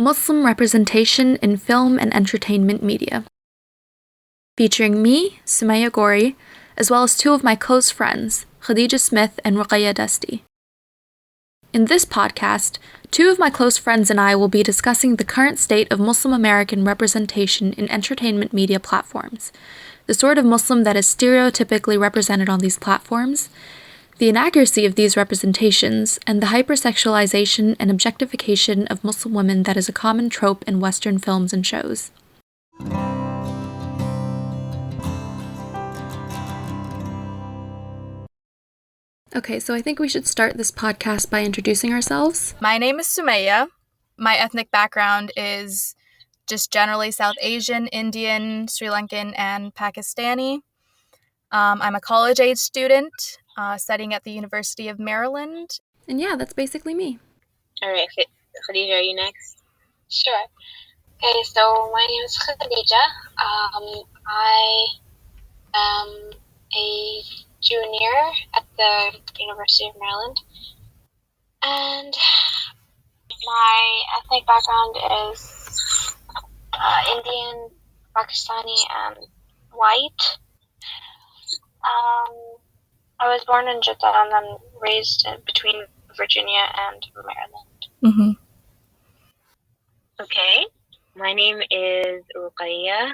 Muslim Representation in Film and Entertainment Media, featuring me, Sumaya Gori, as well as two of my close friends, Khadija Smith and Ruqayya Dusty. In this podcast, two of my close friends and I will be discussing the current state of Muslim American representation in entertainment media platforms, the sort of Muslim that is stereotypically represented on these platforms, the inaccuracy of these representations, and the hypersexualization and objectification of Muslim women that is a common trope in Western films and shows. Okay, so I think we should start this podcast by introducing ourselves. My name is Sumaya. My ethnic background is just generally South Asian, Indian, Sri Lankan, and Pakistani. I'm a college-age student studying at the University of Maryland. And yeah, that's basically me. All right, Khadija, are you next? Sure. Okay, so my name is Khadija. I am a junior at the University of Maryland. And my ethnic background is Indian, Pakistani, and white. I was born in Jeddah and then raised between Virginia and Maryland. Okay, my name is Ruqayya.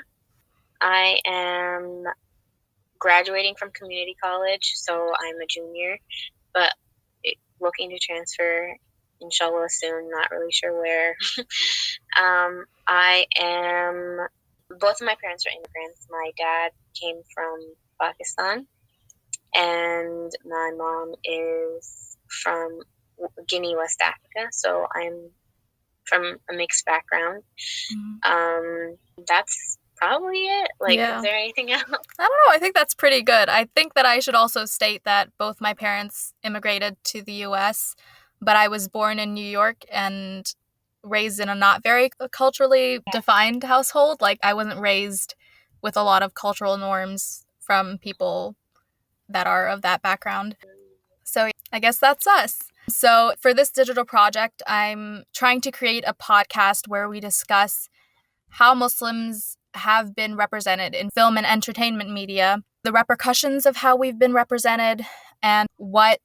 I am graduating from community college, so I'm a junior, but looking to transfer, inshallah, soon, not really sure where. Both of my parents are immigrants. My dad came from Pakistan, and my mom is from Guinea, West Africa, so I'm from a mixed background. That's probably it. Is there anything else? I don't know. I think that's pretty good. I think that I should also state that both my parents immigrated to the U.S., but I was born in New York and raised in a not very culturally defined household. I wasn't raised with a lot of cultural norms from people that are of that background. So I guess that's us. So for this digital project, I'm trying to create a podcast where we discuss how Muslims have been represented in film and entertainment media, the repercussions of how we've been represented, and what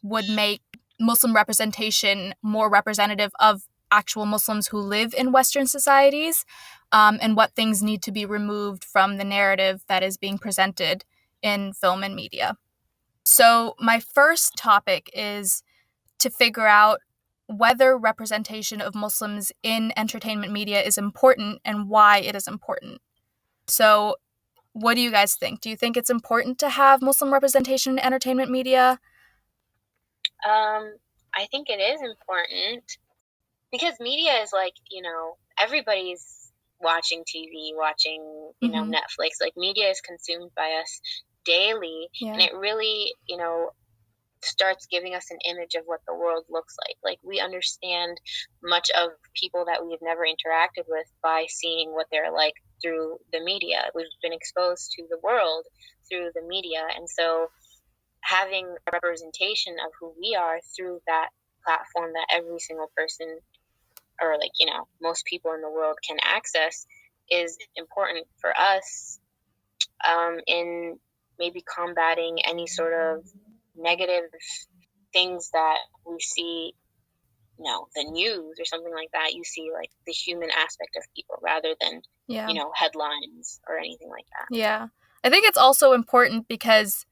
would make Muslim representation more representative of actual Muslims who live in Western societies, and what things need to be removed from the narrative that is being presented in film and media. So my first topic is to figure out whether representation of Muslims in entertainment media is important and why it is important. So what do you guys think? Do you think it's important to have Muslim representation in entertainment media? I think it is important because media is everybody's watching TV, watching, Netflix. Media is consumed by us daily, and it really, starts giving us an image of what the world looks like. We understand much of people that we've never interacted with by seeing what they're like through the media. We've been exposed to the world through the media, and so having a representation of who we are through that platform that every single person or most people in the world can access is important for us in maybe combating any sort of negative things that we see, the news or something like that. You see the human aspect of people rather than, headlines or anything like that. Yeah. I think it's also important because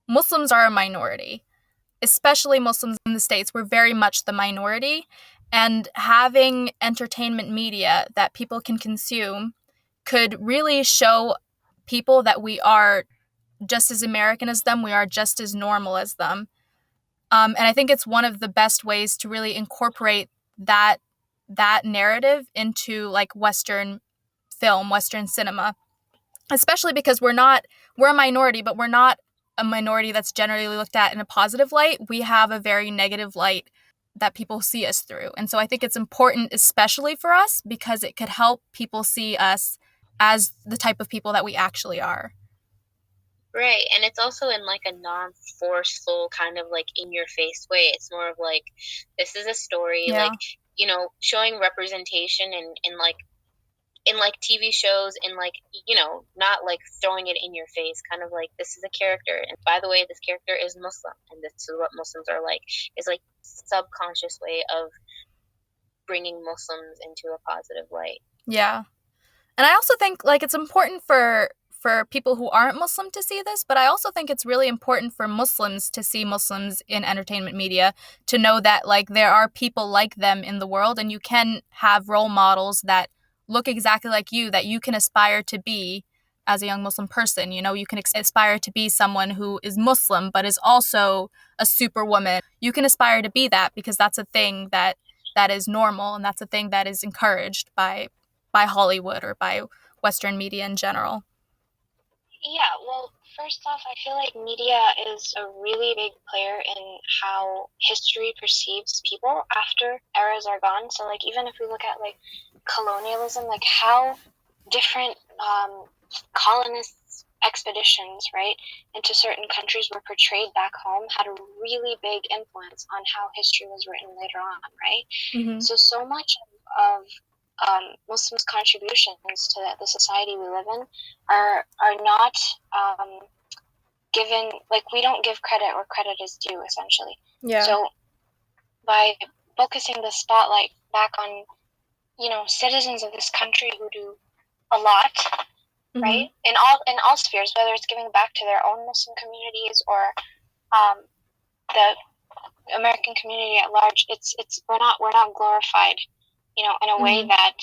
Muslims are a minority, especially Muslims in the States. We're very much the minority, and having entertainment media that people can consume could really show people that we are just as American as them, we are just as normal as them. And I think it's one of the best ways to really incorporate that narrative into Western film, Western cinema, especially because we're a minority, but we're not a minority that's generally looked at in a positive light. We have a very negative light that people see us through. And so I think it's important, especially for us, because it could help people see us as the type of people that we actually are. Right, and it's also in a non-forceful kind of in your face way. It's more of this is a story. you know, showing representation in like TV shows, and like, you know, not like throwing it in your face, kind of like, this is a character, and by the way, this character is Muslim, and this is what Muslims are like, is like subconscious way of bringing Muslims into a positive light. Yeah. And I also think like it's important for people who aren't Muslim to see this, but I also think it's really important for Muslims to see Muslims in entertainment media, to know that like there are people like them in the world, and you can have role models that look exactly like you, that you can aspire to be as a young Muslim person. You know, you can aspire to be someone who is Muslim but is also a superwoman. You can aspire to be that because that's a thing that is normal, and that's a thing that is encouraged by Hollywood or by Western media in general. Yeah, well, first off, I feel like media is a really big player in how history perceives people after eras are gone. So, like, even if we look at, like, colonialism, like, how different colonists' expeditions, right, into certain countries were portrayed back home had a really big influence on how history was written later on, right? Mm-hmm. So much of Muslims' contributions to the society we live in are not given, like, we don't give credit where credit is due, essentially. Yeah. So by focusing the spotlight back on, you know, citizens of this country who do a lot, Mm-hmm. right, in all spheres, whether it's giving back to their own Muslim communities or the American community at large, it's we're not glorified, you know, in a way Mm-hmm. that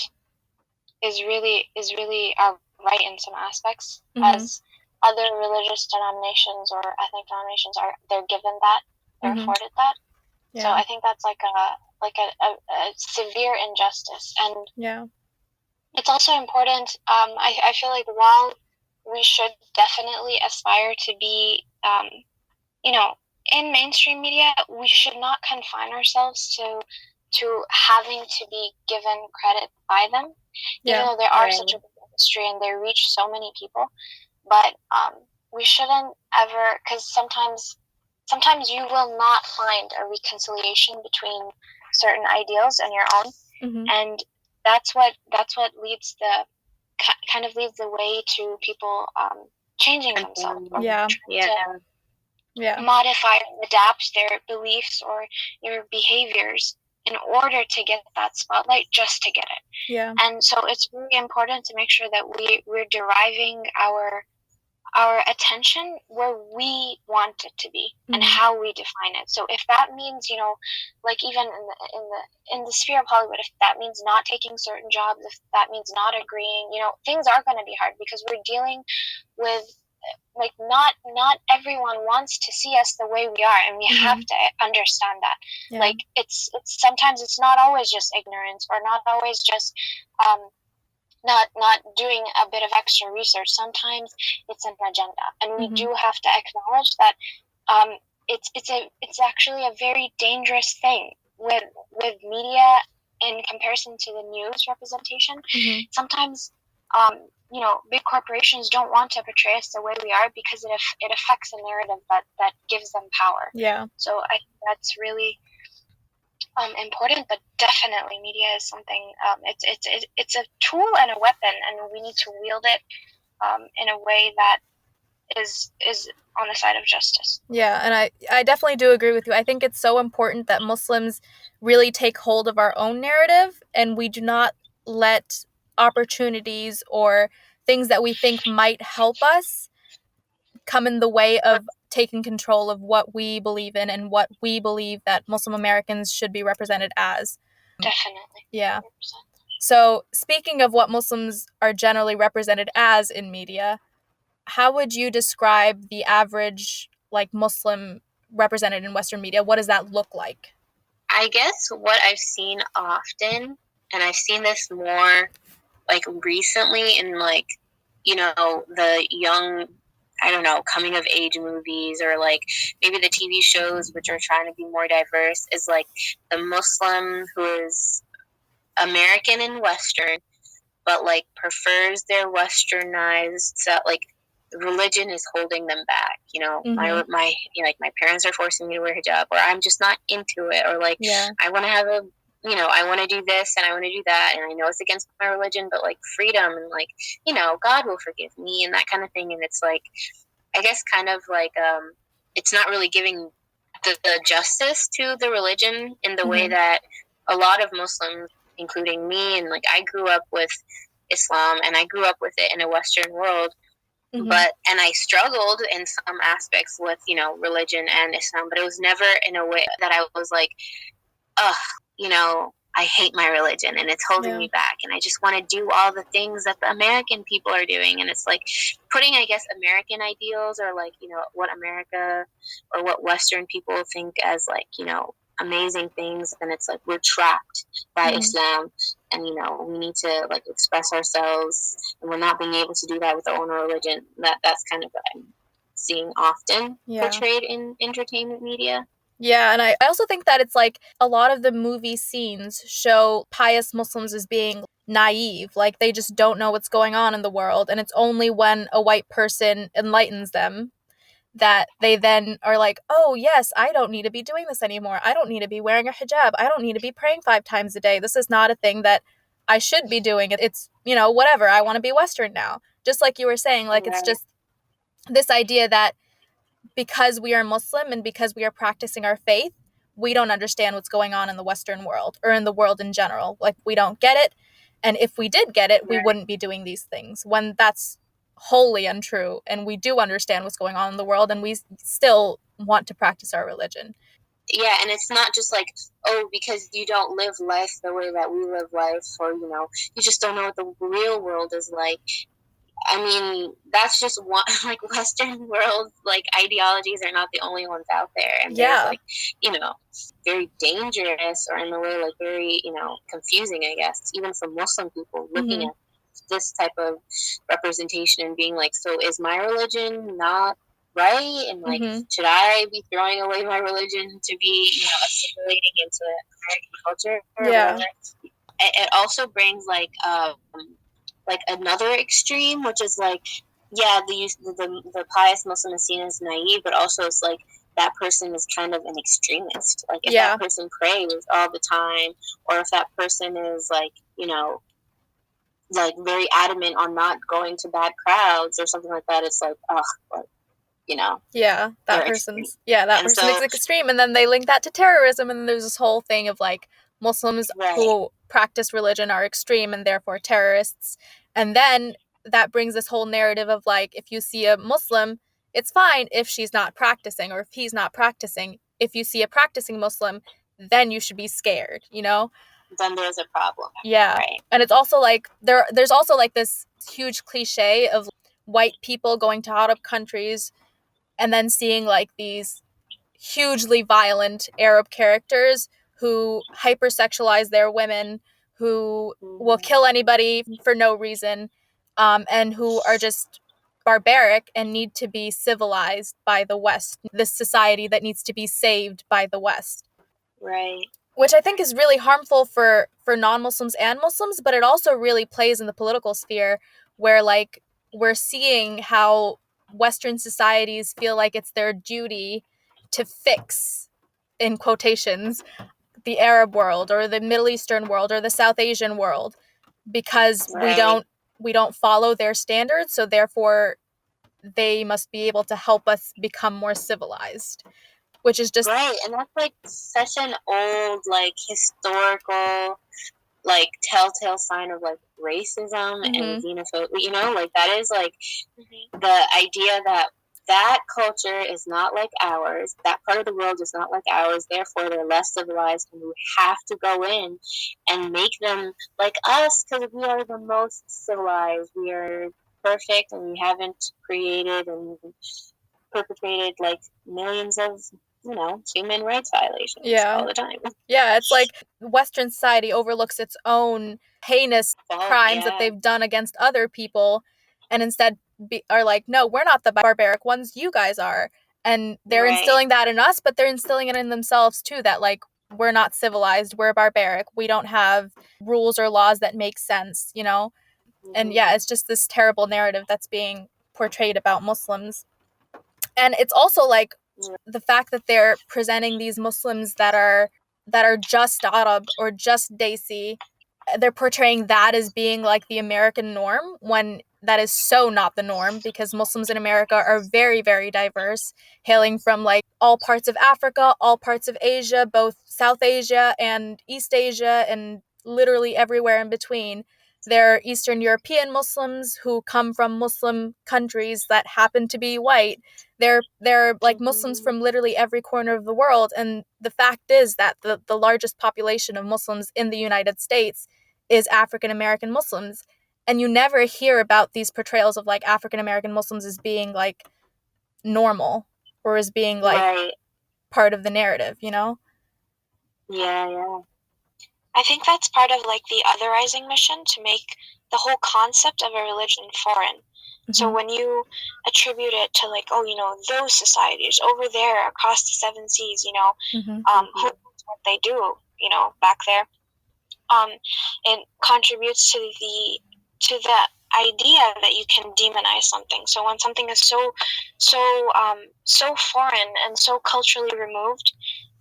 is really our right in some aspects, Mm-hmm. as other religious denominations or ethnic denominations they're given that, they're Mm-hmm. afforded that. Yeah. So I think that's like a severe injustice, and yeah, it's also important. I feel like while we should definitely aspire to be, you know, in mainstream media, we should not confine ourselves to having to be given credit by them, yeah, even though they are Right. such a big industry and they reach so many people. But we shouldn't ever, because sometimes you will not find a reconciliation between certain ideals and your own, Mm-hmm. and that's what leads leads the way to people changing themselves, or Yeah. to yeah, modify or adapt their beliefs or their behaviors in order to get that spotlight, just to get it. yeah, And so it's really important to make sure that we're deriving our attention where we want it to be, and Mhm. how we define it. So if that means, you know, like even in the sphere of Hollywood, if that means not taking certain jobs, if that means not agreeing, you know, things are going to be hard because we're dealing with, like, not everyone wants to see us the way we are, and we have to understand that. yeah, Like, it's sometimes it's not always just ignorance, or not always just not doing a bit of extra research. Sometimes it's an agenda, and we do have to acknowledge that it's actually a very dangerous thing with media in comparison to the news representation. Sometimes you know, big corporations don't want to portray us the way we are because it affects the narrative that gives them power. yeah, So I think that's really important, but definitely media is something. It's a tool and a weapon, and we need to wield it in a way that is on the side of justice. Yeah, and I definitely do agree with you. I think it's so important that Muslims really take hold of our own narrative, and we do not let opportunities or things that we think might help us come in the way of taking control of what we believe in and what we believe that Muslim Americans should be represented as. Definitely. Yeah. 100%. So, speaking of what Muslims are generally represented as in media, how would you describe the average, like, Muslim represented in Western media? What does that look like? I guess what I've seen often, and I've seen this more like recently in, like, you know, the young, I don't know, coming of age movies, or like maybe the TV shows which are trying to be more diverse, is like the Muslim who is American and Western, but like prefers their westernized, so like religion is holding them back. You know, my you know, like my parents are forcing me to wear hijab, or I'm just not into it, or like Yeah. I want to have a you know, I want to do this and I want to do that, and I know it's against my religion, but like freedom and like, you know, God will forgive me and that kind of thing. And it's like, I guess kind of like, it's not really giving the justice to the religion in the way that a lot of Muslims, including me, and like I grew up with Islam and I grew up with it in a Western world. But and I struggled in some aspects with, you know, religion and Islam, but it was never in a way that I was like, ugh, you know, I hate my religion and it's holding me back and I just want to do all the things that the American people are doing. And it's like putting, I guess, American ideals or like, you know, what America or what Western people think as like, you know, amazing things. And it's like we're trapped by Islam and, you know, we need to like express ourselves and we're not being able to do that with our own religion. That's kind of what I'm seeing often portrayed in entertainment media. Yeah, and I also think that it's like a lot of the movie scenes show pious Muslims as being naive, like they just don't know what's going on in the world, and it's only when a white person enlightens them that they then are like, oh yes, I don't need to be doing this anymore. I don't need to be wearing a hijab. I don't need to be praying 5 times a day. This is not a thing that I should be doing. It's, you know, whatever. I want to be Western now. Just like you were saying, like it's just this idea that because we are Muslim and because we are practicing our faith, we don't understand what's going on in the Western world or in the world in general. Like, we don't get it. And if we did get it, we wouldn't be doing these things, when that's wholly untrue. And we do understand what's going on in the world, and we still want to practice our religion. Yeah, and it's not just like, oh, because you don't live life the way that we live life, or, you know, you just don't know what the real world is like. I mean, that's just one, like, Western world, like, ideologies are not the only ones out there. And there's, like, you know, very dangerous, or in a way, like, very, you know, confusing, I guess, even for Muslim people looking at this type of representation and being like, so is my religion not right? And, like, should I be throwing away my religion to be, you know, assimilating into American culture? Yeah. It also brings, like another extreme, which is like, yeah, the pious Muslim is seen as naive, but also it's like that person is kind of an extremist. Like if that person prays all the time, or if that person is like, you know, like very adamant on not going to bad crowds or something like that, it's like, like, you know. Yeah, that person's extreme, and then they link that to terrorism, and there's this whole thing of like Muslims who practice religion are extreme and therefore terrorists. And then that brings this whole narrative of like, if you see a Muslim, it's fine if she's not practicing or if he's not practicing. If you see a practicing Muslim, then you should be scared, you know? Then there's a problem. Yeah. Right. And it's also like there's also like this huge cliche of white people going to Arab countries and then seeing like these hugely violent Arab characters who hypersexualize their women, who will kill anybody for no reason, and who are just barbaric and need to be civilized by the West. This society that needs to be saved by the West. Right. Which I think is really harmful for non-Muslims and Muslims, but it also really plays in the political sphere where like we're seeing how Western societies feel like it's their duty to fix, in quotations, the Arab world or the Middle Eastern world or the South Asian world, because we don't follow their standards, so therefore they must be able to help us become more civilized, which is just right. And that's like such an old, like, historical, like, telltale sign of like racism and xenophobia, you know, like that is like the idea that culture is not like ours, that part of the world is not like ours, therefore they're less civilized, and we have to go in and make them like us because we are the most civilized, we are perfect, and we haven't created and perpetrated like millions of, you know, human rights violations all the time. Yeah, it's like Western society overlooks its own heinous crimes that they've done against other people, and instead are like, no, we're not the barbaric ones, you guys are. And they're instilling that in us, but they're instilling it in themselves too, that like, we're not civilized, we're barbaric, we don't have rules or laws that make sense, you know? And yeah, it's just this terrible narrative that's being portrayed about Muslims. And it's also like the fact that they're presenting these Muslims that are that are just Arab or just Desi, they're portraying that as being like the American norm, when that is so not the norm, because Muslims in America are very, very diverse, hailing from like all parts of Africa, all parts of Asia, both South Asia and East Asia, and literally everywhere in between. There are Eastern European Muslims who come from Muslim countries that happen to be white. They're like Muslims from literally every corner of the world. And the fact is that the largest population of Muslims in the United States is African American Muslims. And you never hear about these portrayals of like African American Muslims as being like normal or as being like part of the narrative, you know? Yeah. I think that's part of like the otherizing mission, to make the whole concept of a religion foreign. So when you attribute it to like, oh, you know, those societies over there across the seven seas, you know, who knows what they do, you know, back there, it contributes to the idea that you can demonize something. So when something is so foreign and so culturally removed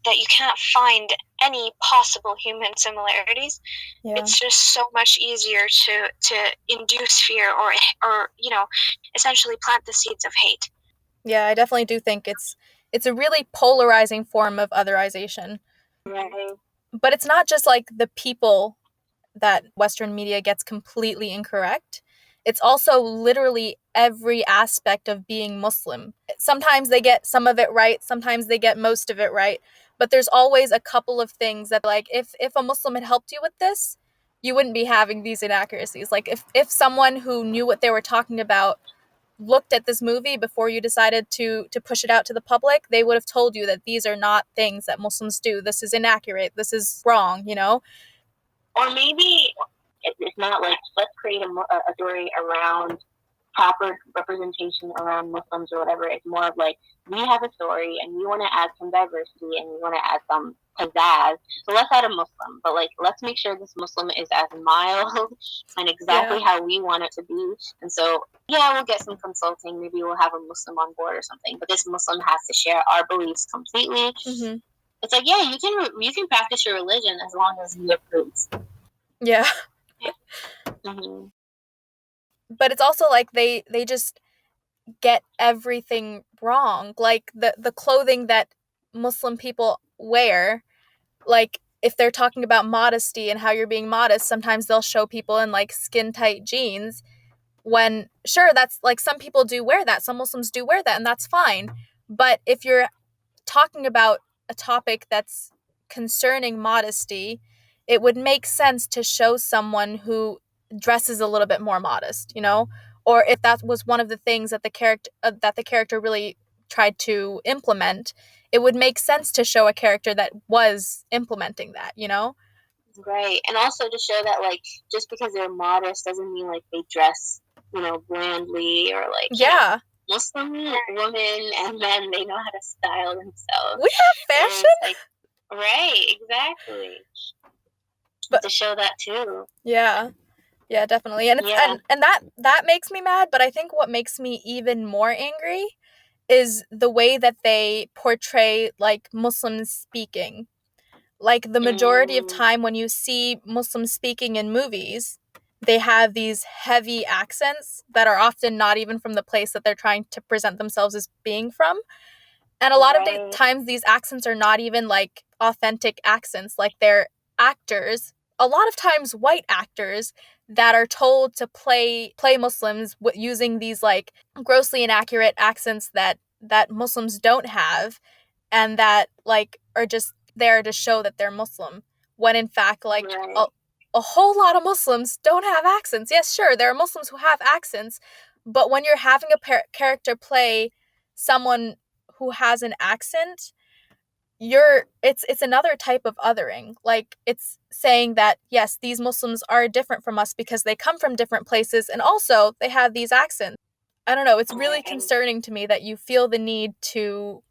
that you can't find any possible human similarities, it's just so much easier to induce fear or you know, essentially plant the seeds of hate. Yeah, I definitely do think it's a really polarizing form of otherization. Right. But it's not just like the people that Western media gets completely incorrect. It's also literally every aspect of being Muslim. Sometimes they get some of it right, sometimes they get most of it right, but there's always a couple of things that, like, if a Muslim had helped you with this, you wouldn't be having these inaccuracies. Like, if someone who knew what they were talking about looked at this movie before you decided to push it out to the public, they would have told you that these are not things that Muslims do. This is inaccurate. This is wrong, you know? Or maybe it's not like, let's create a story around proper representation around Muslims or whatever. It's more of like, we have a story and we want to add some diversity and we want to add some pizzazz. So let's add a Muslim, but like, let's make sure this Muslim is as mild and exactly how we want it to be. And so, yeah, we'll get some consulting. Maybe we'll have a Muslim on board or something, but this Muslim has to share our beliefs completely. It's like, yeah, you can practice your religion as long as you approve. Yeah. But it's also like they just get everything wrong. Like the clothing that Muslim people wear, like if they're talking about modesty and how you're being modest, sometimes they'll show people in like skin tight jeans, when sure, that's like, some people do wear that, some Muslims do wear that, and that's fine. But if you're talking about a topic that's concerning modesty, it would make sense to show someone who dresses a little bit more modest, you know? Or if that was one of the things that the character really tried to implement, it would make sense to show a character that was implementing that, you know? Right. And also to show that, like, just because they're modest doesn't mean like they dress, you know, blandly, or like, yeah, Muslim women and men, they know how to style themselves. We have fashion. Like, right, exactly. But to show that too. Yeah, definitely. And it's, and that makes me mad, but I think what makes me even more angry is the way that they portray like Muslims speaking. Like the majority of time when you see Muslims speaking in movies, they have these heavy accents that are often not even from the place that they're trying to present themselves as being from. And a lot of the times these accents are not even like authentic accents. Like they're actors, a lot of times white actors, that are told to play Muslims using these like grossly inaccurate accents that Muslims don't have, and that like are just there to show that they're Muslim, when in fact like a whole lot of Muslims don't have accents. Yes, sure, there are Muslims who have accents, but when you're having a character play someone who has an accent, it's another type of othering. Like, it's saying that yes, these Muslims are different from us because they come from different places, and also they have these accents. I don't know, it's really concerning to me that you feel the need to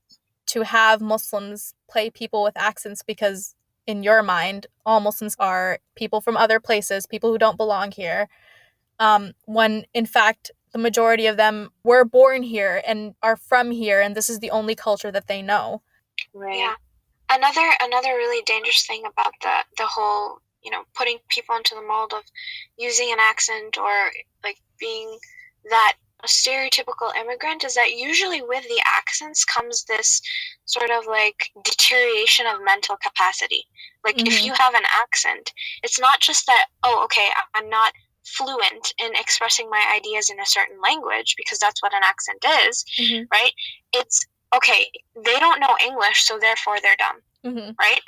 have Muslims play people with accents, because in your mind all Muslims are people from other places, people who don't belong here, when in fact the majority of them were born here and are from here, and this is the only culture that they know. Yeah. Another really dangerous thing about the whole, putting people into the mold of using an accent or like being that stereotypical immigrant is that usually with the accents comes this sort of like deterioration of mental capacity. Like if you have an accent, it's not just that, oh, okay, I'm not fluent in expressing my ideas in a certain language, because that's what an accent is, right? It's, okay, they don't know English, so therefore they're dumb, right?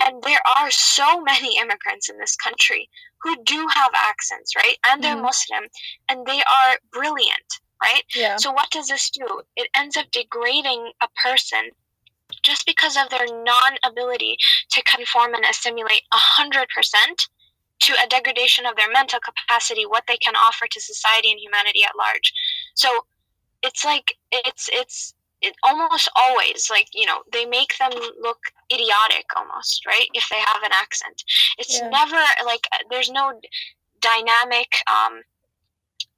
And there are so many immigrants in this country who do have accents, right? And they're Muslim, and they are brilliant, right? Yeah. So what does this do? It ends up degrading a person just because of their non-ability to conform and assimilate 100% to a degradation of their mental capacity, what they can offer to society and humanity at large. So it's like, it almost always, like, they make them look idiotic almost, right? If they have an accent. It's never, like, there's no dynamic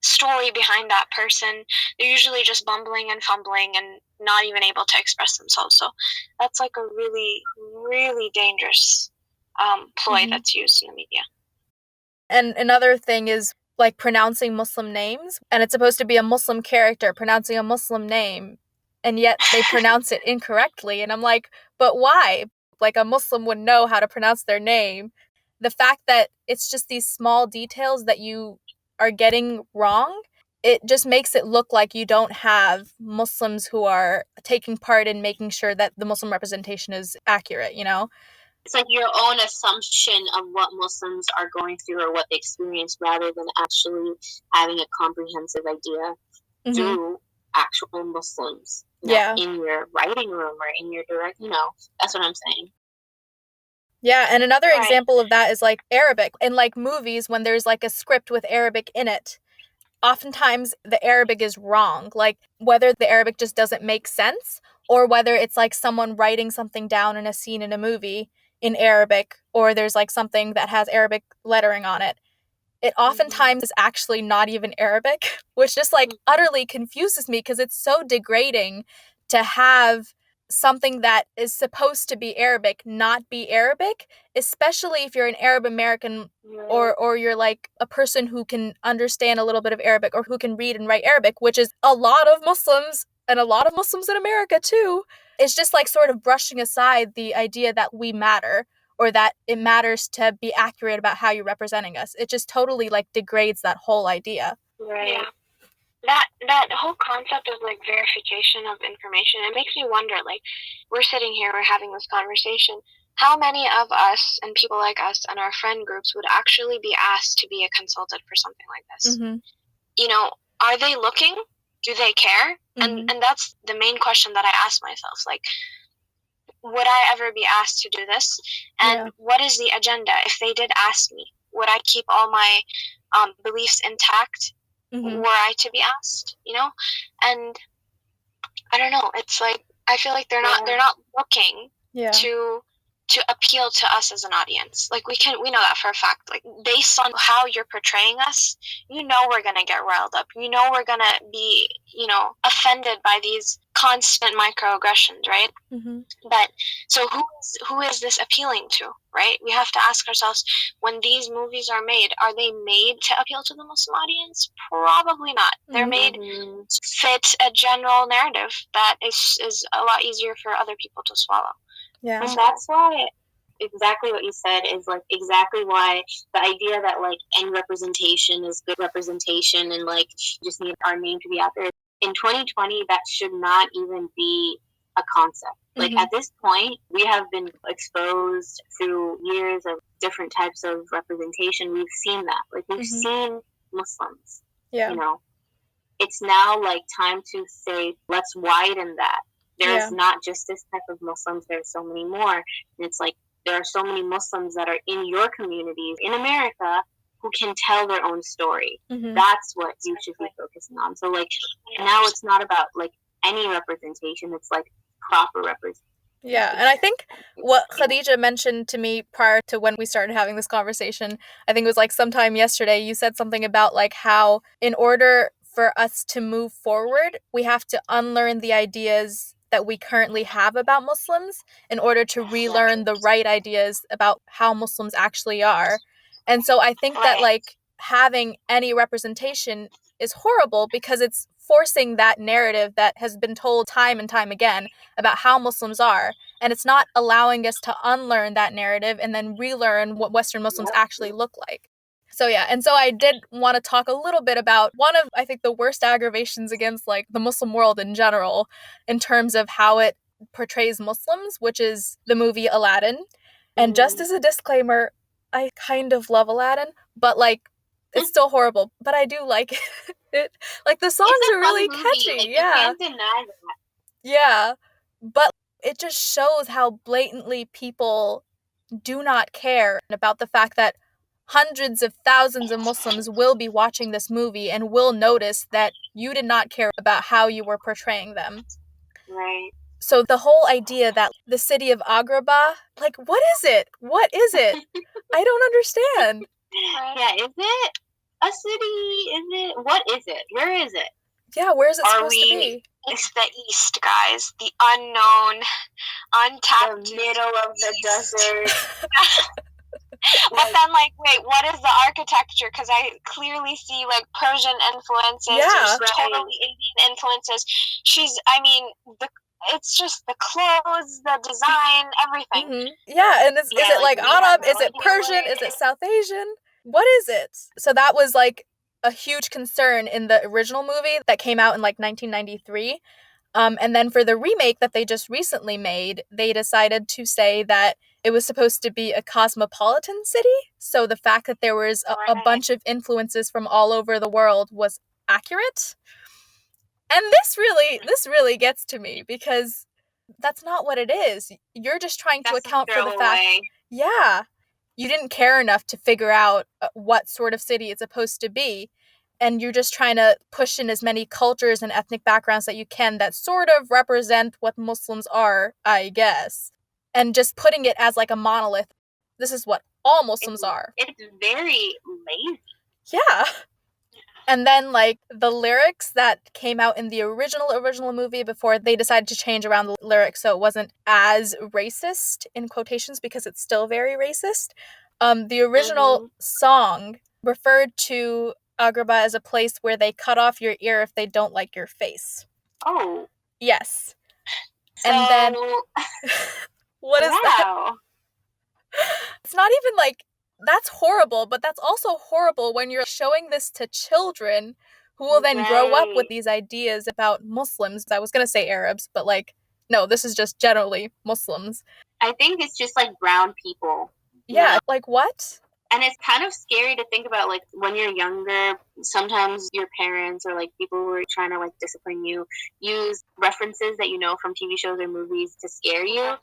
story behind that person. They're usually just bumbling and fumbling and not even able to express themselves. So that's like a really, really dangerous ploy that's used in the media. And another thing is like pronouncing Muslim names, and it's supposed to be a Muslim character pronouncing a Muslim name, and yet they pronounce it incorrectly. And I'm like, but why? Like, a Muslim would know how to pronounce their name. The fact that it's just these small details that you are getting wrong, it just makes it look like you don't have Muslims who are taking part in making sure that the Muslim representation is accurate, It's like your own assumption of what Muslims are going through or what they experience, rather than actually having a comprehensive idea through actual Muslims. In your writing room or in your direct, that's what I'm saying. Yeah, and another example of that is like Arabic. In like movies, when there's like a script with Arabic in it, oftentimes the Arabic is wrong. Like whether the Arabic just doesn't make sense, or whether it's like someone writing something down in a scene in a movie in Arabic, or there's like something that has Arabic lettering on it. It oftentimes is actually not even Arabic, which just like utterly confuses me, because it's so degrading to have something that is supposed to be Arabic not be Arabic, especially if you're an Arab American or you're like a person who can understand a little bit of Arabic or who can read and write Arabic, which is a lot of Muslims, and a lot of Muslims in America too. It's just like sort of brushing aside the idea that we matter, or that it matters to be accurate about how you're representing us. It just totally like degrades that whole idea. Right. Yeah. That whole concept of like verification of information, it makes me wonder, like, we're sitting here, we're having this conversation. How many of us and people like us and our friend groups would actually be asked to be a consultant for something like this? Are they looking? Do they care? And that's the main question that I ask myself. Like, would I ever be asked to do this? And what is the agenda? If they did ask me, would I keep all my beliefs intact? Were I to be asked, And I don't know. It's like, I feel like they're not looking to appeal to us as an audience. Like, we know that for a fact. Like, based on how you're portraying us, we're gonna get riled up. We're gonna be, offended by these constant microaggressions, right? But so who is this appealing to, right? We have to ask ourselves, when these movies are they made to appeal to the Muslim audience? Probably not. They're made to fit a general narrative that is a lot easier for other people to swallow. Yeah. And that's why exactly what you said is like exactly why the idea that like any representation is good representation and like you just need our name to be out there. In 2020, that should not even be a concept. Like at this point, we have been exposed through years of different types of representation. We've seen that. Like we've seen Muslims. Yeah. It's now like time to say, let's widen that. There's not just this type of Muslims, there's so many more. And it's like, there are so many Muslims that are in your communities in America who can tell their own story. That's what you should be focusing on. So like, now it's not about like any representation, it's like proper representation. Yeah, and I think what Khadija mentioned to me prior to when we started having this conversation, I think it was like sometime yesterday, you said something about like how in order for us to move forward, we have to unlearn the ideas that we currently have about Muslims in order to relearn the right ideas about how Muslims actually are. And so I think that like having any representation is horrible because it's forcing that narrative that has been told time and time again about how Muslims are. And it's not allowing us to unlearn that narrative and then relearn what Western Muslims actually look like. So yeah, and so I did want to talk a little bit about one of, I think, the worst aggravations against like the Muslim world in general in terms of how it portrays Muslims, which is the movie Aladdin. And just as a disclaimer, I kind of love Aladdin, but like it's still horrible, but I do like it. Like the songs are really catchy. Like, yeah. You can't deny that. Yeah. But it just shows how blatantly people do not care about the fact that hundreds of thousands of Muslims will be watching this movie and will notice that you did not care about how you were portraying them. Right. So the whole idea that the city of Agrabah, like, what is it? What is it? I don't understand. Yeah, is it a city? Is it? What is it? Where is it? Yeah, where is it supposed to be? It's the East, guys. The unknown, untapped. The middle of the desert. But then, like, wait, what is the architecture? Because I clearly see, like, Persian influences. Yeah. There's totally Indian influences. It's just the clothes, the design, everything. Mm-hmm. Yeah, and is it like Arab? Is it Persian? Is it South Asian? What is it? So that was like a huge concern in the original movie that came out in like 1993. And then for the remake that they just recently made, they decided to say that it was supposed to be a cosmopolitan city. So the fact that there was a bunch of influences from all over the world was accurate. And this really gets to me because that's not what it is. You're just trying to account for the fact, yeah, you didn't care enough to figure out what sort of city it's supposed to be. And you're just trying to push in as many cultures and ethnic backgrounds that you can that sort of represent what Muslims are, I guess. And just putting it as like a monolith. This is what all Muslims are. It's very lazy. Yeah. And then, like, the lyrics that came out in the original movie before they decided to change around the lyrics so it wasn't as racist, in quotations, because it's still very racist. The original song referred to Agrabah as a place where they cut off your ear if they don't like your face. Oh. Yes. So, and then, what is that? It's not even like, that's horrible, but that's also horrible when you're showing this to children who will then grow up with these ideas about Muslims. I was going to say Arabs, but like, no, this is just generally Muslims. I think it's just like brown people. Yeah, like what? And it's kind of scary to think about, like, when you're younger, sometimes your parents or, like, people who are trying to, like, discipline you use references that you know from TV shows or movies to scare you.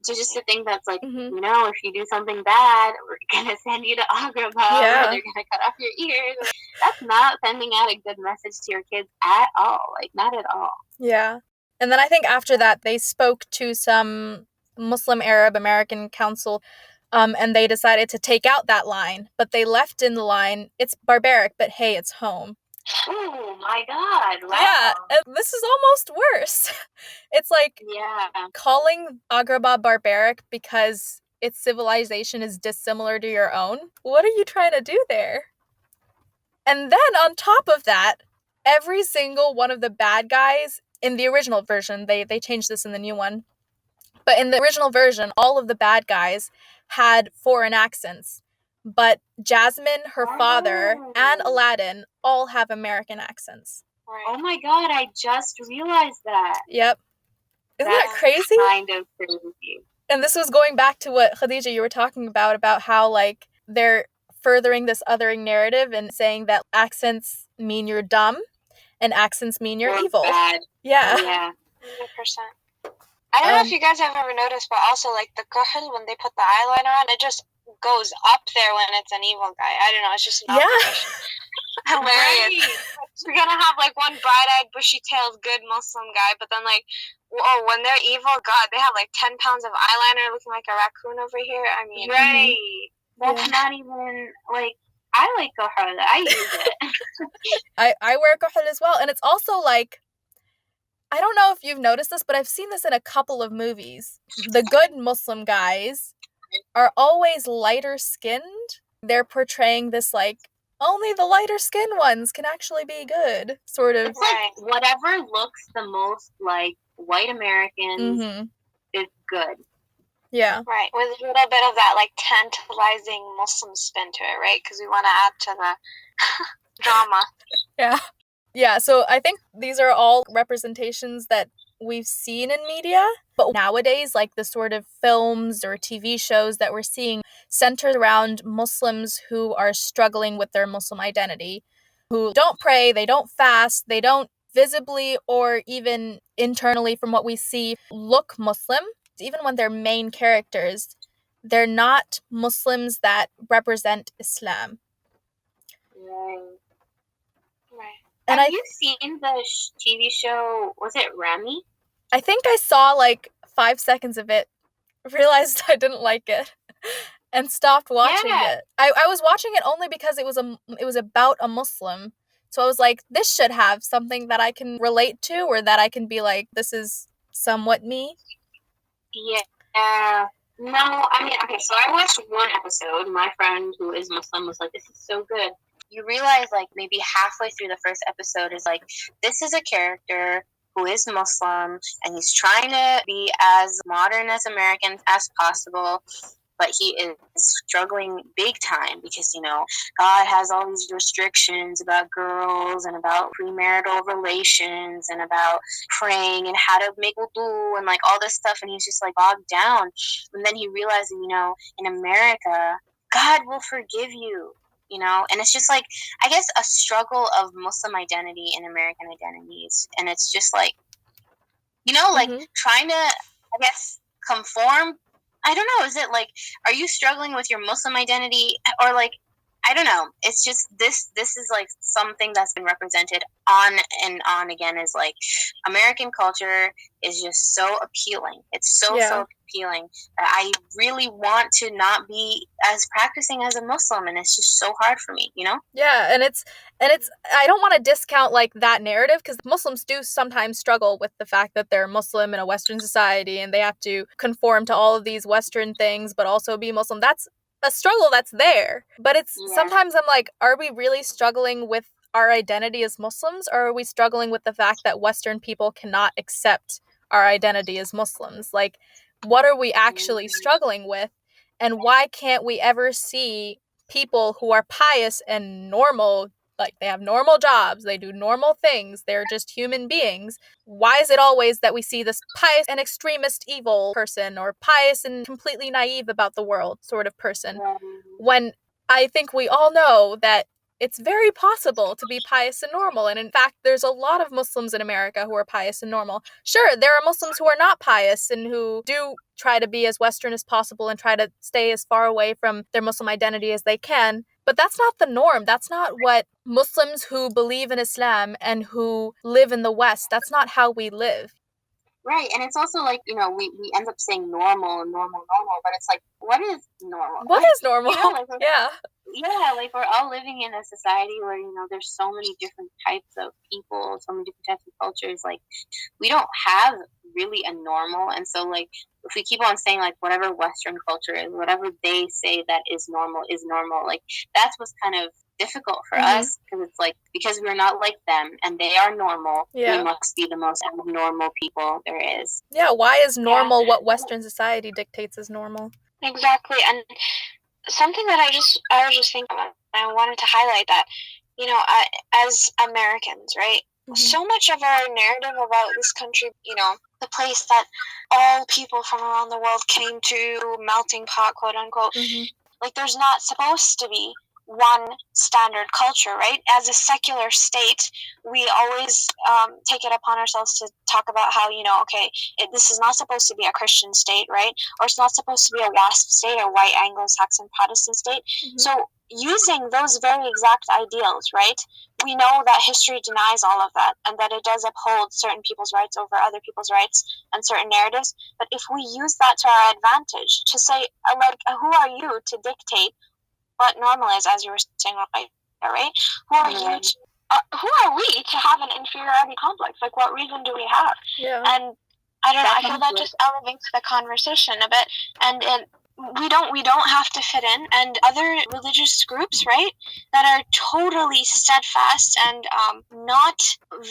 So just to think that's like, you know, if you do something bad, we're going to send you to Agrabah, or they're going to cut off your ears. That's not sending out a good message to your kids at all. Like, not at all. Yeah. And then I think after that, they spoke to some Muslim Arab American council, and they decided to take out that line. But they left in the line, it's barbaric, but hey, it's home. Oh my God. Wow. Yeah, and this is almost worse. It's like calling Agrabah barbaric because its civilization is dissimilar to your own. What are you trying to do there? And then on top of that, every single one of the bad guys in the original version, they changed this in the new one, but in the original version, all of the bad guys had foreign accents. But Jasmine, her father, and Aladdin all have American accents. Oh my God, I just realized that. Yep. Isn't that crazy? Kind of crazy. And this was going back to what, Khadija, you were talking about how, like, they're furthering this othering narrative and saying that accents mean you're dumb and accents mean you're evil. Bad. Yeah. 100%. I don't know if you guys have ever noticed, but also, like, the kuhl, when they put the eyeliner on, it just goes up there when it's an evil guy. I don't know, it's just an observation. Hilarious. You're gonna have, like, one bright-eyed, bushy-tailed, good Muslim guy, but then, like, whoa, when they're evil, God, they have, like, 10 pounds of eyeliner looking like a raccoon over here. I mean... Right. That's not even, like... I like kuhl. I use it. I wear kuhl as well, and it's also, like... I don't know if you've noticed this, but I've seen this in a couple of movies. The good Muslim guys are always lighter skinned. They're portraying this like, only the lighter skinned ones can actually be good, sort of. It's like whatever looks the most like white Americans is good. Yeah. Right, with a little bit of that like tantalizing Muslim spin to it, right? Because we want to add to the drama. Yeah. Yeah, so I think these are all representations that we've seen in media, but nowadays, like the sort of films or TV shows that we're seeing centered around Muslims who are struggling with their Muslim identity, who don't pray, they don't fast, they don't visibly or even internally from what we see look Muslim. Even when they're main characters, they're not Muslims that represent Islam. Right. Have you seen the TV show, was it Remy? I think I saw like 5 seconds of it, realized I didn't like it, and stopped watching it. I was watching it only because it was about a Muslim. So I was like, this should have something that I can relate to, or that I can be like, this is somewhat me. Yeah. No, I mean, okay, so I watched one episode. My friend who is Muslim was like, this is so good. You realize, like, maybe halfway through the first episode is like, this is a character who is Muslim, and he's trying to be as modern as American as possible, but he is struggling big time because, you know, God has all these restrictions about girls and about premarital relations and about praying and how to make wudu and like all this stuff, and he's just like bogged down. And then he realizes, you know, in America, God will forgive you, you know, and it's just like, I guess, a struggle of Muslim identity and American identities, and it's just like, you know, like trying to, I guess, conform. I don't know, is it like, are you struggling with your Muslim identity, or like, I don't know, it's just this is like something that's been represented on and on again, is like American culture is just so appealing. It's so appealing. I really want to not be as practicing as a Muslim, and it's just so hard for me, you know? Yeah, and it's I don't want to discount like that narrative, because Muslims do sometimes struggle with the fact that they're Muslim in a Western society and they have to conform to all of these Western things but also be Muslim. That's a struggle that's there. But it's sometimes I'm like, are we really struggling with our identity as Muslims, or are we struggling with the fact that Western people cannot accept our identity as Muslims? Like, what are we actually struggling with? And why can't we ever see people who are pious and normal, like they have normal jobs, they do normal things, they're just human beings? Why is it always that we see this pious and extremist evil person, or pious and completely naive about the world sort of person, when I think we all know that it's very possible to be pious and normal? And in fact, there's a lot of Muslims in America who are pious and normal. Sure, there are Muslims who are not pious and who do try to be as Western as possible and try to stay as far away from their Muslim identity as they can. But that's not the norm. That's not what Muslims who believe in Islam and who live in the West, that's not how we live. Right, and it's also like, you know, we end up saying normal, but it's like, what is normal? What like, is normal? You know, like, Yeah, like we're all living in a society where, you know, there's so many different types of people, so many different types of cultures. Like, we don't have really a normal, and so like, if we keep on saying like whatever Western culture is, whatever they say that is normal, like that's what's kind of difficult for us, because it's like, because we're not like them and they are normal, we must be the most abnormal people there is. Yeah, why is normal what Western society dictates as normal? Exactly. And something that I was just thinking about, I wanted to highlight that, you know, as Americans, right? So much of our narrative about this country, you know, the place that all people from around the world came to, melting pot, quote unquote, like there's not supposed to be one standard culture, right? As a secular state, we always take it upon ourselves to talk about how, you know, okay, this is not supposed to be a Christian state, right? Or it's not supposed to be a WASP state, a white Anglo-Saxon Protestant state. So using those very exact ideals, right? We know that history denies all of that, and that it does uphold certain people's rights over other people's rights and certain narratives. But if we use that to our advantage, to say, like, who are you to dictate what normal is, as you were saying, right? Who are you who are we to have an inferiority complex? Like, what reason do we have? Yeah. And I don't know, I feel that just elevates the conversation a bit, and we don't have to fit in. And other religious groups, right, that are totally steadfast and not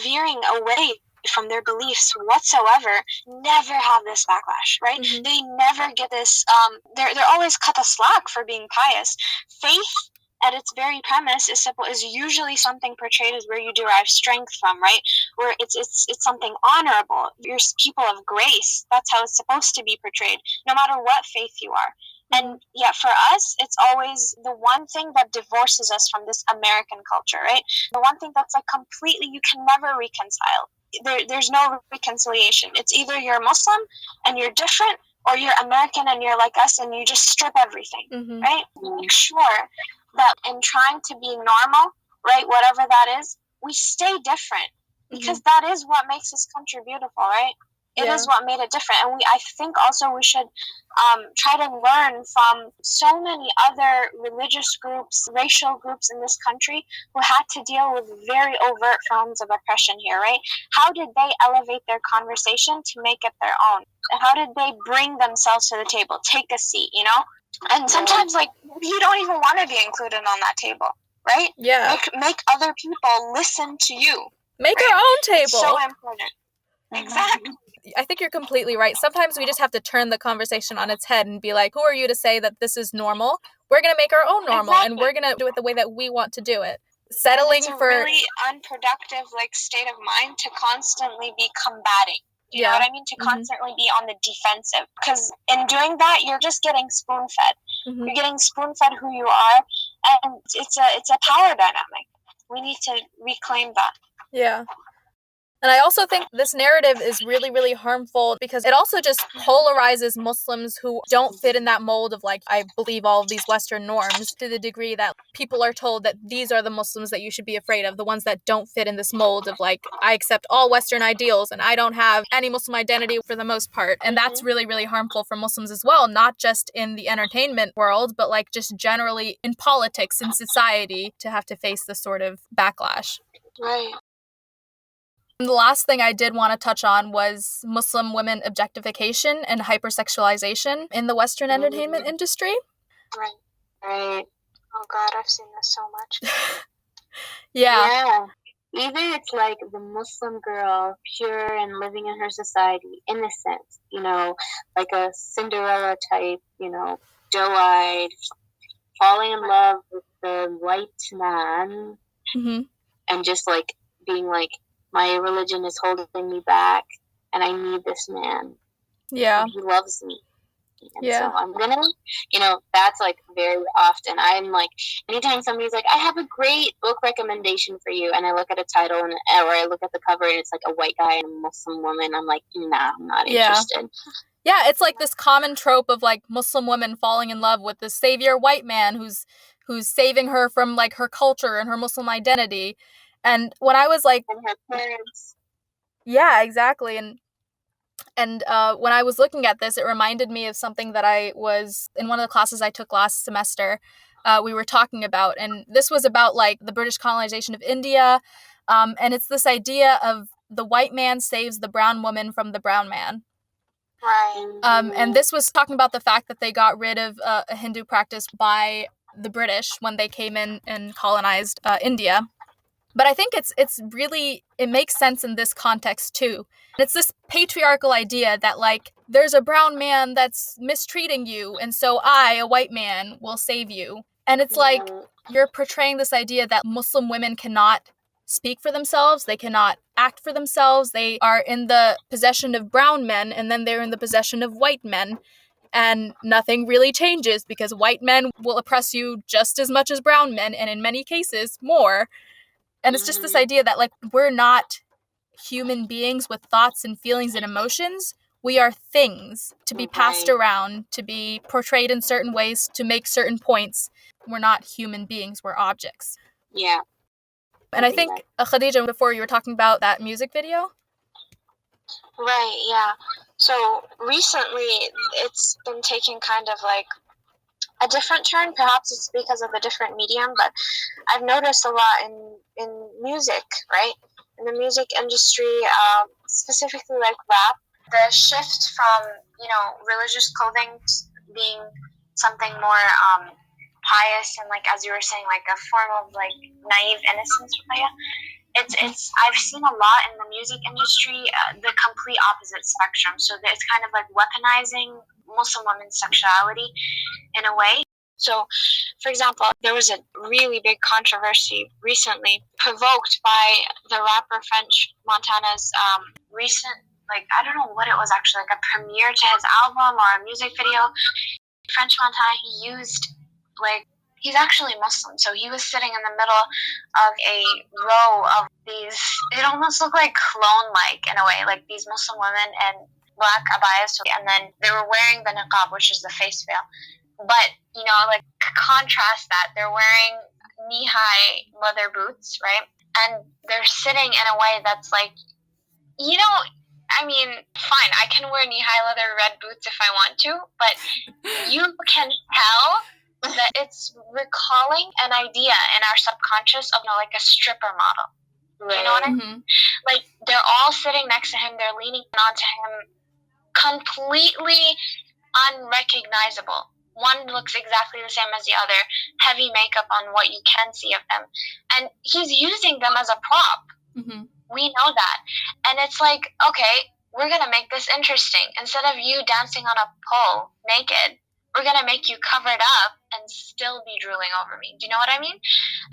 veering away from their beliefs whatsoever, never have this backlash, right? Mm-hmm. They never get this, they're always cut a slack for being pious. Faith at its very premise is usually something portrayed as where you derive strength from, right? Where it's something honorable. You're people of grace. That's how it's supposed to be portrayed, no matter what faith you are. And yeah, for us, it's always the one thing that divorces us from this American culture, right? The one thing that's like completely, you can never reconcile. There's no reconciliation. It's either you're Muslim and you're different, or you're American and you're like us and you just strip everything, right? Make sure that in trying to be normal, right, whatever that is, we stay different, because that is what makes this country beautiful, right? It is what made it different. And I think also we should try to learn from so many other religious groups, racial groups in this country who had to deal with very overt forms of oppression here, right? How did they elevate their conversation to make it their own? How did they bring themselves to the table, take a seat, you know? And sometimes, like, you don't even want to be included on that table, right? Yeah. Make other people listen to you. Make our own table. It's so important. Exactly. I think you're completely right. Sometimes we just have to turn the conversation on its head and be like, who are you to say that this is normal? We're going to make our own normal, and we're going to do it the way that we want to do it. Settling for for really unproductive state of mind to constantly be combating. You know what I mean? To constantly be on the defensive. Because in doing that, you're just getting spoon-fed. You're getting spoon-fed who you are, and it's a power dynamic. We need to reclaim that. Yeah. And I also think this narrative is really, really harmful because it also just polarizes Muslims who don't fit in that mold of, like, I believe all of these Western norms, to the degree that people are told that these are the Muslims that you should be afraid of, the ones that don't fit in this mold of, like, I accept all Western ideals and I don't have any Muslim identity for the most part. And that's really, really harmful for Muslims as well, not just in the entertainment world, but like just generally in politics, in society, to have to face this sort of backlash. Right. The last thing I did want to touch on was Muslim women objectification and hypersexualization in the Western entertainment industry. Right. Oh God, I've seen this so much. Yeah. Either it's like the Muslim girl, pure and living in her society, innocent, you know, like a Cinderella type, you know, doe-eyed, falling in love with the white man, and just like being like, my religion is holding me back, and I need this man. Yeah. He loves me. And so I'm gonna, you know, that's like very often. I'm like, anytime somebody's like, I have a great book recommendation for you, and I look at a title or I look at the cover and it's like a white guy and a Muslim woman, I'm like, nah, I'm not interested. Yeah, it's like this common trope of like Muslim women falling in love with the savior white man who's saving her from like her culture and her Muslim identity. And when I was like, and her parents. Yeah, exactly. And when I was looking at this, it reminded me of something that I was in one of the classes I took last semester. We were talking about, and this was about like the British colonization of India, and it's this idea of the white man saves the brown woman from the brown man. Right. And this was talking about the fact that they got rid of a Hindu practice by the British when they came in and colonized India. But I think it's really, it makes sense in this context too. It's this patriarchal idea that like there's a brown man that's mistreating you, and so I, a white man, will save you. And it's like you're portraying this idea that Muslim women cannot speak for themselves, they cannot act for themselves, they are in the possession of brown men, and then they're in the possession of white men. And nothing really changes because white men will oppress you just as much as brown men, and in many cases more. And it's just this idea that, like, we're not human beings with thoughts and feelings and emotions. We are things to be passed around, to be portrayed in certain ways, to make certain points. We're not human beings. We're objects. Yeah. And I think, Khadija, before you were talking about that music video? Right, yeah. So recently, it's been taking kind of like a different turn. Perhaps it's because of a different medium, but I've noticed a lot in music, right? In the music industry, specifically like rap, the shift from, religious clothing being something more pious and, like, as you were saying, like a form of like naive innocence. It's I've seen a lot in the music industry, the complete opposite spectrum. So it's kind of like weaponizing Muslim women's sexuality in a way. So, for example, there was a really big controversy recently provoked by the rapper French Montana's recent, like, I don't know what it was actually, like a premiere to his album or a music video. French Montana, he used, like, he's actually Muslim, so he was sitting in the middle of a row of these, it almost looked like clone-like in a way, like these Muslim women in black abayas, and then they were wearing the niqab, which is the face veil. But, like, contrast that, they're wearing knee-high leather boots, right? And they're sitting in a way that's like, I mean, fine, I can wear knee-high leather red boots if I want to, but you can tell that it's recalling an idea in our subconscious of, like a stripper model. Right. You know what I mean? Like, they're all sitting next to him, they're leaning onto him, completely unrecognizable. One looks exactly the same as the other, heavy makeup on what you can see of them. And he's using them as a prop. Mm-hmm. We know that. And it's like, okay, we're going to make this interesting. Instead of you dancing on a pole naked, we're going to make you covered up and still be drooling over me. Do you know what I mean?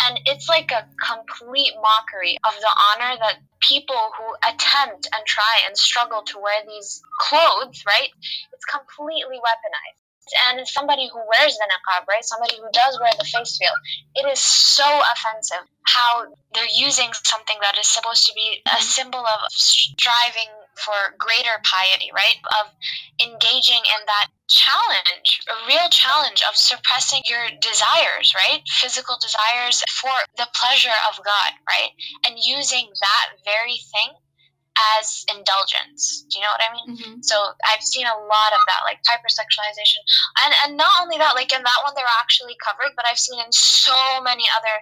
And it's like a complete mockery of the honor that people who attempt and try and struggle to wear these clothes, right? It's completely weaponized. And as somebody who wears the niqab, right, somebody who does wear the face veil, it is so offensive how they're using something that is supposed to be a symbol of striving for greater piety, right, of engaging in that challenge, a real challenge of suppressing your desires, right, physical desires for the pleasure of God, right, and using that very thing as indulgence. Do you know what I mean? Mm-hmm. So I've seen a lot of that, like hypersexualization. And not only that, like in that one, they're actually covered, but I've seen in so many other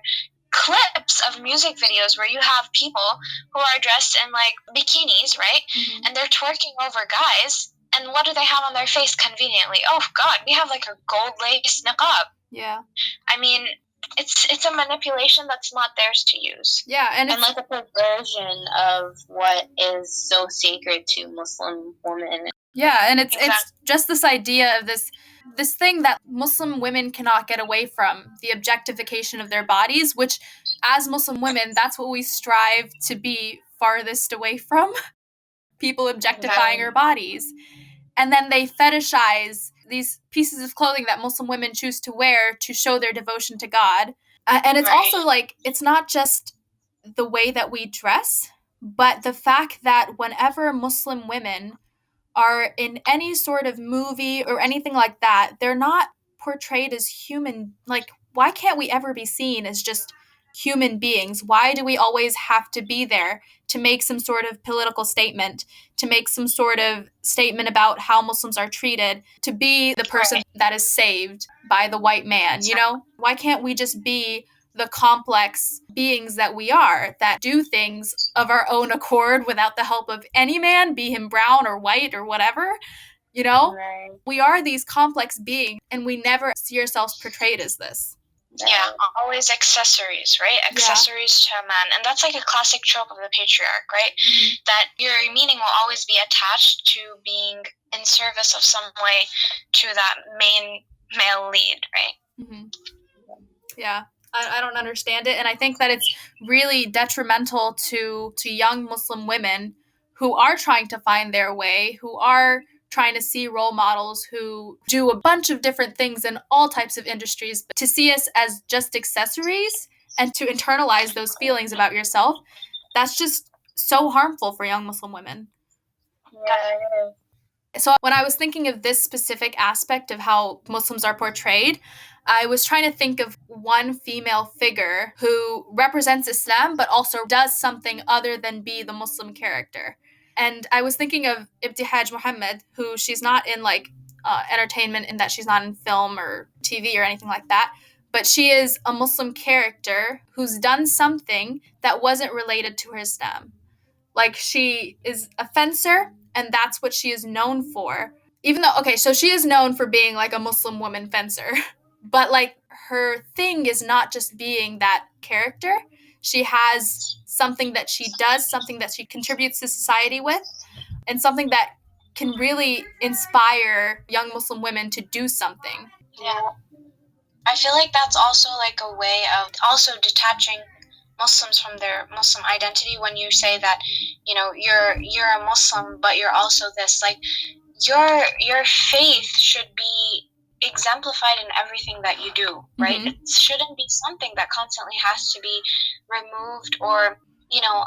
clips of music videos where you have people who are dressed in like bikinis, right? Mm-hmm. And they're twerking over guys. And what do they have on their face conveniently? Oh, God, we have like a gold lace niqab. Yeah. I mean, it's a manipulation that's not theirs to use. Yeah, and like a perversion of what is so sacred to Muslim women. Yeah, and it's just this idea of this thing that Muslim women cannot get away from, the objectification of their bodies, which as Muslim women, that's what we strive to be farthest away from. People objectifying our bodies. And then they fetishize these pieces of clothing that Muslim women choose to wear to show their devotion to God. And it's also like, it's not just the way that we dress, but the fact that whenever Muslim women are in any sort of movie or anything like that, they're not portrayed as human. Like, why can't we ever be seen as just human beings? Why do we always have to be there to make some sort of political statement, to make some sort of statement about how Muslims are treated, to be the person that is saved by the white man, you know? Why can't we just be the complex beings that we are, that do things of our own accord without the help of any man, be him brown or white or whatever, you know? Right. We are these complex beings, and we never see ourselves portrayed as this. Yeah, always accessories, right? Accessories to a man. And that's like a classic trope of the patriarch, right? Mm-hmm. That your meaning will always be attached to being in service of some way to that main male lead, right? Mm-hmm. Yeah. I don't understand it, and I think that it's really detrimental to young Muslim women who are trying to find their way, who are trying to see role models who do a bunch of different things in all types of industries, but to see us as just accessories and to internalize those feelings about yourself, that's just so harmful for young Muslim women. Yeah. So when I was thinking of this specific aspect of how Muslims are portrayed, I was trying to think of one female figure who represents Islam but also does something other than be the Muslim character. And I was thinking of Ibtihaj Muhammad, who she's not in like entertainment in that she's not in film or TV or anything like that. But she is a Muslim character who's done something that wasn't related to her Islam. Like, she is a fencer, and that's what she is known for. Even though, okay, so she is known for being like a Muslim woman fencer, but like her thing is not just being that character. She has something that she does, something that she contributes to society with, and something that can really inspire young Muslim women to do something. Yeah. I feel like that's also like a way of also detaching Muslims from their Muslim identity when you say that, you know, you're a Muslim, but you're also this. Like, your faith should be exemplified in everything that you do, right? Mm-hmm. It shouldn't be something that constantly has to be removed or, you know,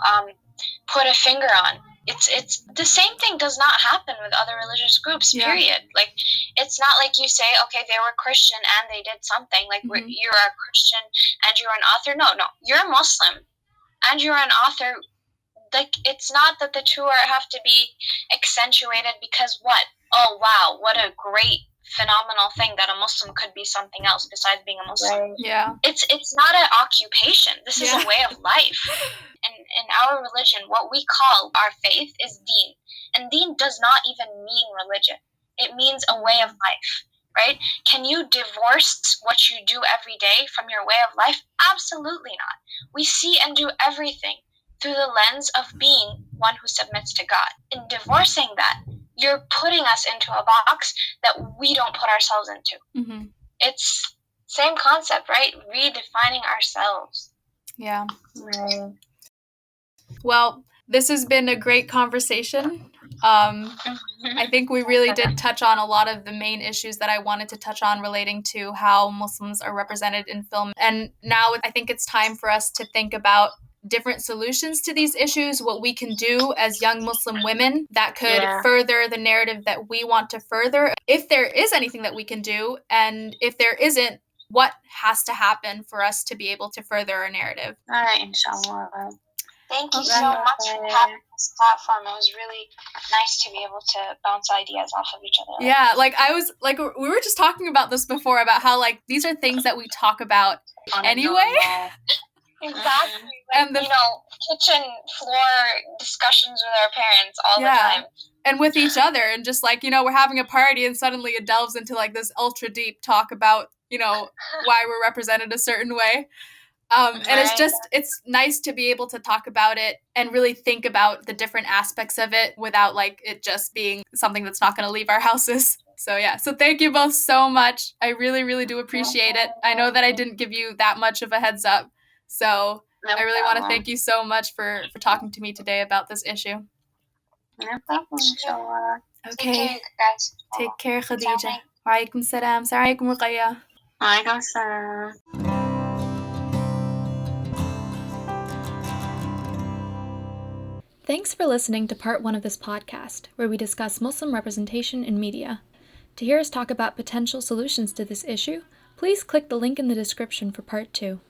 put a finger on. It's the same thing does not happen with other religious groups, period. Like, it's not like you say, okay, they were Christian and they did something. Like, you're a Christian and you're an author. No, you're a Muslim and you're an author. Like, it's not that the two have to be accentuated because what? Oh, wow, what a great, phenomenal thing that a Muslim could be something else besides being a Muslim. Right. Yeah. It's not an occupation. This is a way of life. In our religion, what we call our faith is deen. And deen does not even mean religion. It means a way of life, right? Can you divorce what you do every day from your way of life? Absolutely not. We see and do everything through the lens of being one who submits to God. In divorcing that, you're putting us into a box that we don't put ourselves into. Mm-hmm. It's same concept, right? Redefining ourselves. Yeah. Right. Well, this has been a great conversation. I think we really did touch on a lot of the main issues that I wanted to touch on relating to how Muslims are represented in film. And now I think it's time for us to think about different solutions to these issues, what we can do as young Muslim women that could further the narrative that we want to further. If there is anything that we can do, and if there isn't, what has to happen for us to be able to further our narrative. All right, inshallah. Thank you so much for having this platform. It was really nice to be able to bounce ideas off of each other. Yeah, like I was like we were just talking about this before about how like these are things that we talk about anyway. Exactly. Like, And the, you know, kitchen floor discussions with our parents all the time. And with each other, and just like, you know, we're having a party and suddenly it delves into like this ultra deep talk about, you know, why we're represented a certain way. And it's nice to be able to talk about it and really think about the different aspects of it without like it just being something that's not going to leave our houses. So yeah, so thank you both so much. I really, really do appreciate it. I know that I didn't give you that much of a heads up. So I really want to thank you so much for talking to me today about this issue. No problem, inshallah. Okay. Take care, guys. Take care, Khadija. Wa alaikum salam. Assalamu alaikum, Ruqayya. Wa alaikum salam. Thanks for listening to part 1 of this podcast, where we discuss Muslim representation in media. To hear us talk about potential solutions to this issue, please click the link in the description for part 2.